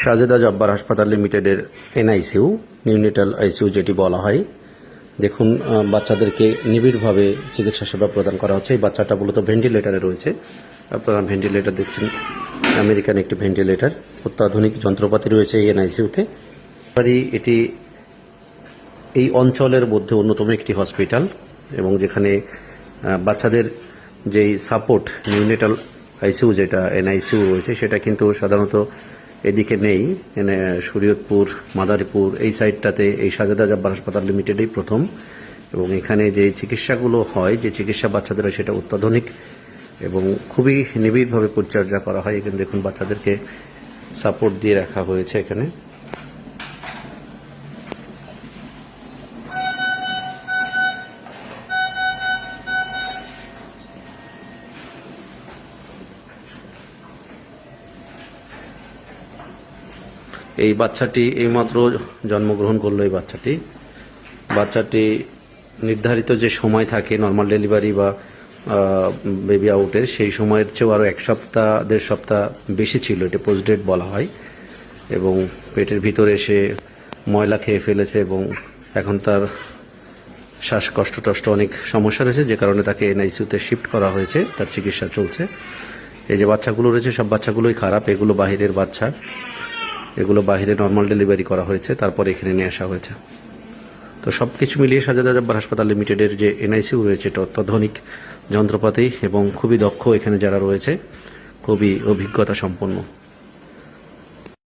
শাহজাদা জব্বার হাসপাতাল লিমিটেডের NICU neonatal ICU যেটি বলা হয়। দেখুন, বাচ্চাদেরকে নিবিড়ভাবে চিকিৎসা সেবা প্রদান করা হচ্ছে। এই বাচ্চাটা মূলত ভেন্টিলেটারে রয়েছে। আপনারা ভেন্টিলেটার দেখছেন, আমেরিকান একটি ভেন্টিলেটার। অত্যাধুনিক যন্ত্রপাতি রয়েছে এই এনআইসিইউতে। এটি এই অঞ্চলের মধ্যে অন্যতম একটি হসপিটাল, এবং যেখানে বাচ্চাদের যেই সাপোর্ট নিউনেটাল আইসিইউ যেটা এনআইসিইউ রয়েছে সেটা কিন্তু সাধারণত এদিকে নেই। শরীয়তপুর, মাদারীপুর এই সাইডটাতে এই শাহজাদা জব্বার হাসপাতাল লিমিটেডই প্রথম, এবং এখানে যে চিকিৎসাগুলো হয়, যে চিকিৎসা বাচ্চাদের সেটা অত্যাধুনিক এবং খুবই নিবিড়ভাবে পরিচর্যা করা হয়। এখানে দেখুন, বাচ্চাদেরকে সাপোর্ট দিয়ে রাখা হয়েছে এখানে। এই বাচ্চাটি এইমাত্র জন্মগ্রহণ করলো। এই বাচ্চাটি নির্ধারিত যে সময় থাকে নর্মাল ডেলিভারি বা বেবি আউটের, সেই সময়ের চেয়েও আরও 1 সপ্তাহ 1.5 সপ্তাহ বেশি ছিল। এটা পোস্ট ডেট বলা হয়, এবং পেটের ভিতরে এসে ময়লা খেয়ে ফেলেছে, এবং এখন তার শ্বাসকষ্ট অনেক সমস্যা রয়েছে, যে কারণে তাকে এনআইসিইউতে শিফট করা হয়েছে। তার চিকিৎসা চলছে। এই যে বাচ্চাগুলো রয়েছে, সব বাচ্চাগুলোই খারাপ। এগুলো বাহিরের বাচ্চা, এগুলো বাহিরে নর্মাল ডেলিভারি করা হয়েছে, তারপর এখানে নিয়ে আসা হয়েছে। তো সব কিছু মিলিয়ে শাহজাদা জব্বার হাসপাতাল লিমিটেডের যে এনআইসিইউ রয়েছে এটা অত্যাধুনিক যন্ত্রপাতি এবং খুবই দক্ষ এখানে যারা রয়েছে, খুবই অভিজ্ঞতা সম্পন্ন।